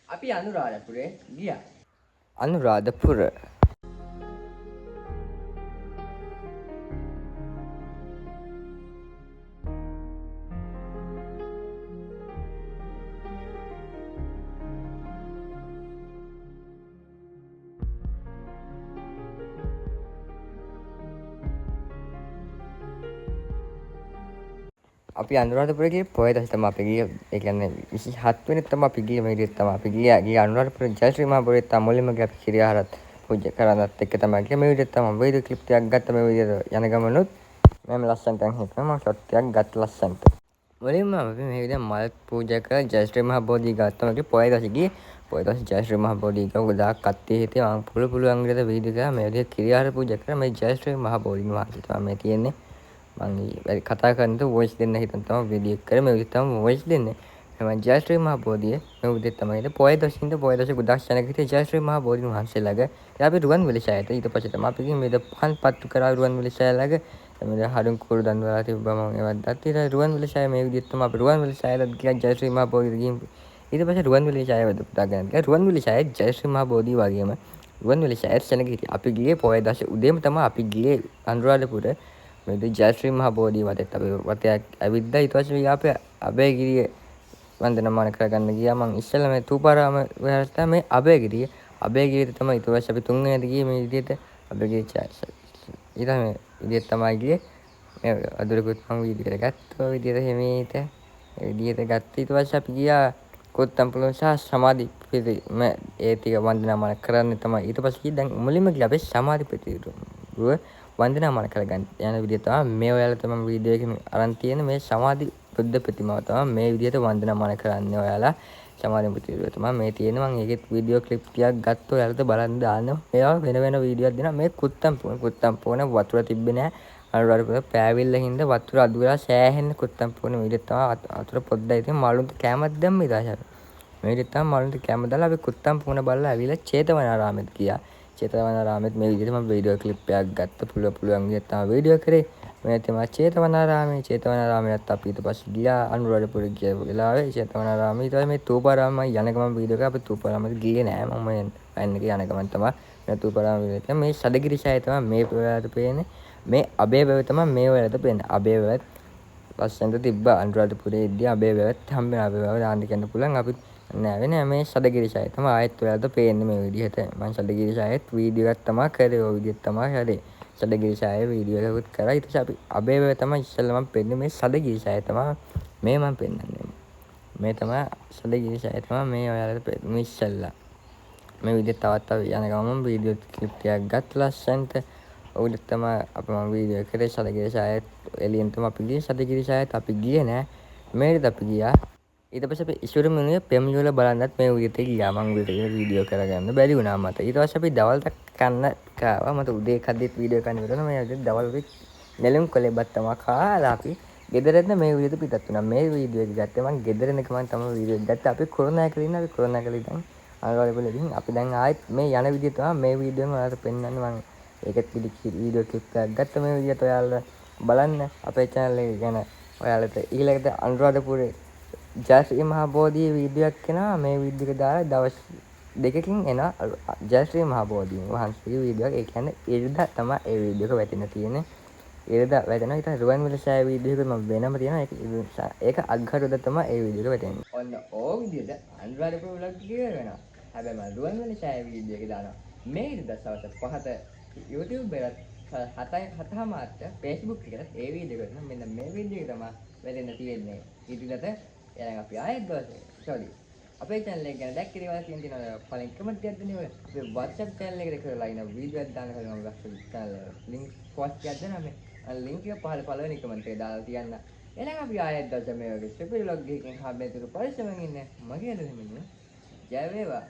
අපි අනුරාධපුරේ ගියා. අනුරාධපුර අපි අනුරාධපුර ගියේ පොය දවසේ තමයි අපි ගියේ. ඒ කියන්නේ 27 වෙනිදා තමයි අපි ගියේ. මේ විදිහට තමයි අපි ගියේ අනුරාධපුර ජයශ්‍රී මහ බෝධිය තමයි මුලින්ම ගියේ අපි කිරියාහරත් පූජා කරනත් එක්ක තමයි ගියේ. මේ විදිහට තමයි වීඩියෝ ක්ලිප් ටිකක් ගත්ත. මේ විදිහට යන ගමනොත් මම ලස්සනට හිටපම මම ෂොට් ටිකක් ගත්ත ලස්සනට. මුලින්ම අපි මේ විදිහට මල් පූජා කරලා ජයශ්‍රී මහ බෝධිය ගත්තම ගියේ පොය දවසේ ගියේ. පොය දවසේ ජයශ්‍රී මහ බෝධිය ගොඩාක් කට්ටිය හිටියේ. මම පුළුවන් විදිහට වීඩියෝ කරා. මේ විදිහට කිරියාහර පූජා කරා. මේ ජයශ්‍රී මහ බෝධින් වහන්සේ තමයි මේ තියෙන්නේ. මම කතා කරනකොට වොයිස් දෙන්න හිතන් තමයි වීඩියෝ කරේ. මේ විදිහට තමයි වොයිස් දෙන්නේ. මම ජයශ්‍රී මහ බෝධිය මේ විදිහට තමයි ඉන්නේ. පොය දවසින්ද පොය දවසේ ගොඩක් සෙනග හිටියේ ජයශ්‍රී මහ බෝධින් වහන්සේ ළඟ. ඉතින් අපි රුවන්වැලි ශායයට ඊට පස්සේ තමයි අපි ගිහින් මේ පහන් පත්තු කරා රුවන්වැලි ශාය ළඟ. මේ හඩුන් කුරු දන් වල තිබ්බම ඒවත් දැක්ක. ඊට රුවන්වැලි ශාය මේ විදිහට තමයි අපි රුවන්වැලි ශායයට ගියා ජයශ්‍රී මහ බෝධියට ගිහින්. ඊට පස්සේ රුවන්වැලි ශාය වදාගෙන ගියා. රුවන්වැලි ශාය ජයශ්‍රී මහ බෝධිය වගේම රුවන්වැලි ශායයට සෙනග හිටියේ. අපි ගියේ පොය දවසේ උදේම තමයි අපි ගියේ අනුරාධපුර. මේ ජයශ්‍රී මහ බෝධිය වටේට අපි වටයක් ඇවිද්දා. ඊට පස්සේ අපි අබේගිරිය වන්දනමාන කරගන්න ගියා. මං ඉස්සෙල්ලා මේ තූපාරාම විහාරස්ථාන මේ අබේගිරියට තමයි ඊට පස්සේ අපි තුන් වෙනියට ගියේ මේ විදිහට අබේගිරිය චර්ච්. ඊට මේ විදිහට තමයි ගියේ. මේ අදුරකුත් මං වීඩියෝ එකට ගත්තා. විදිහට හිමීට විදිහට ගත්තා. ඊට පස්සේ අපි ගියා කොත්තම්පුල සහ සමාධි පිළිම ඒ ටික වන්දනමාන කරන්න තමයි ඊට පස්සේ දැන් මුලින්ම ගියා අපි සමාධි පිළිම වන්දනාමාන කරගන්න යන විදිය තමයි මේ ඔයාලා තමයි වීඩියෝ එකේ අරන් තියෙන මේ සමාධි බුද්ධ ප්‍රතිමාව තමයි මේ විදියට වන්දනාමාන කරන්නේ ඔයාලා සමාධි ප්‍රතිමාව තමයි මේ තියෙන මම ඒකෙත් වීඩියෝ ක්ලිප් ටිකක් ගත්තා ඔයාලට බලන්න දාන්නවා මේවා වෙන වීඩියෝක් දෙනවා මේ කුත්තම් පොන වතුර තිබ්බේ නැහැ අනුරාධපුර පෑවිල්ල හින්දා වතුර අඩු වෙලා සෑහෙන කුත්තම් පොන විදියට තමයි වතුර පොඩ්ඩයි තියෙන මලුන්ට කැමක් දැම්ම ඉදාශර මේ විදියට තමයි මලුන්ට කැම දාලා අපි කුත්තම් පොන බලලා ඇවිල්ලා චේතවනාරාමෙත් ගියා චේතවනාරාමෙත් මේ විදිහට මම වීඩියෝ ක්ලිප් එකක් ගත්ත පුළුවන් විදිහට තමයි වීඩියෝ කරේ මේ තමයි චේතවනාරාමයට අපි ඊට පස්සේ ගියා අනුරාධපුර ගිය වෙලාවේ චේතවනාරාමයේ ඊට පස්සේ මේ තූපාරාම යන ගමන් වීඩියෝ එකක් අපි තූපාරාමයට ගියේ නෑ මම යන්න යන ගමන් තමයි මේ තූපාරාම වීඩියෝ එක මේ සඩගිරි ඡාය තමයි මේ ඔයාලට පේන්නේ මේ අබේ වැව තමයි මේ ඔයාලට පේන්නේ අබේ වැවත් ලස්සනට තිබ්බා අනුරාධපුරේ ඉද්දී අබේ වැවත් හම්බෙන අබේ වැව දාන්න කියන්න පුළුවන් අපි නෑ වෙන මේ සඩගිරි ඡාය තමයි ආයෙත් ඔයාලට පේන්නේ මේ විදිහට මම සඩගිරි ඡායෙත් වීඩියෝ එකක් තමයි කරේ ඔය විදිහට තමයි කරේ සඩගිරි ඡායේ වීඩියෝ එකකුත් කරා ඊට පස්සේ අපි අබේ වැව තමයි ඉස්සෙල්ලා මම පෙන්නේ මේ සඩගිරි ඡාය තමයි මේ මම පෙන්නන්නේ මේ තමයි සඩගිරි ඡාය තමයි මේ ඔයාලට පෙන්නේ ඉස්සෙල්ලා මේ විදිහට තවත් යන ගමන් වීඩියෝ ක්ලිප් ටිකක් ගත්ත ලස්සන්ට ඔයගොල්ලෝ තමයි අපි මම වීඩියෝ කරේ සඩගිරි ඡායෙත් එළියෙන් තමයි අපි ගියේ සඩගිරි ඡායෙත් අපි ගියේ නෑ මේකට අපි ගියා ඊට පස්සේ අපි ඉෂුරු මුනිය පෙම්ලිවල බලන්නත් මේ විදිහට ගියා මම වීඩියෝ කරගන්න බැරි වුණා මට ඊට පස්සේ අපි දවල්ට කන්න කාවා මට උදේ කද්දිත් වීඩියෝ කරන්න ඉවරන මේ විදිහට දවල් වෙක් නෙළුම් කොලෙබ්බක් තමයි කාලා අපි ගෙදරින්ද මේ විදිහට පිටත් වුණා මේ වීඩියෝ එක ගත්තේ මම ගෙදරින් එක මම තමයි වීඩියෝ එක ගත්තා අපි කොරෝනා එකේ ඉන්න අපි කොරෝනා එකේ ඉඳන් අනිවාර්යයෙන්ම ඉතින් අපි දැන් ආයෙත් මේ යන විදිහ තමයි මේ වීඩියෝෙන් ඔයාලට පෙන්නන්නේ මම ඒකත් වීඩියෝ ක්ලිප් එකක් ගත්තා මේ විදිහට ඔයාලා බලන්න අපේ channel එක ගැන ඔයාලට ඊළඟට අනුරාධපුරේ ජයශ්‍රී මහ බෝධියේ වීඩියෝ එකක් එනවා මේ වීඩියෝ එක දාලා දවස් දෙකකින් එනවා ජයශ්‍රී මහ බෝධිය වහන්සේගේ වීඩියෝ එක. ඒ කියන්නේ ඉරිදා තමයි ඒ වීඩියෝ එක වැටෙන්න තියෙන්නේ. ඉරිදා වැටෙනවා. ඊට රුවන්වැලි ඡාය වීඩියෝ එක මම වෙනම තියෙනවා. ඒක අග්ගරුද තමයි ඒ වීඩියෝ එක වැටෙන්නේ. ඔන්න ඕ විදිහට අනුරාධපුර වලක් ගිය වෙනවා. හැබැයි මම රුවන්වැලි ඡාය වීඩියෝ එක දානවා. මේ ඉරිදා සවස් 5ට YouTube එකත් 7:00 Facebook එකට ඒ වීඩියෝ එක මෙන්න මේ වීඩියෝ එක තමයි වැටෙන්න තියෙන්නේ. ඉරිදාට එහෙනම් අපි ආයෙත් දවසේ sorry අපේ channel එක ගැන දැක්කේ දේවල් තියෙනවා පළවෙනි කමෙන්ට් එකක් දෙන්න ඕනේ අපේ WhatsApp channel එකට කරලා ඉන්න වීඩියෝ එකක් දාන්න කරනවා WhatsApp channel එක link post එකක් දෙනවා මේ link එක පළවෙනි කමෙන්ට් එකේ දාලා තියන්න එහෙනම් අපි ආයෙත් දවසේ මේ වගේ super vlog එකකින් හම්බෙන්න තුරු පරිස්සමෙන් ඉන්න මගේ නම ජය වේවා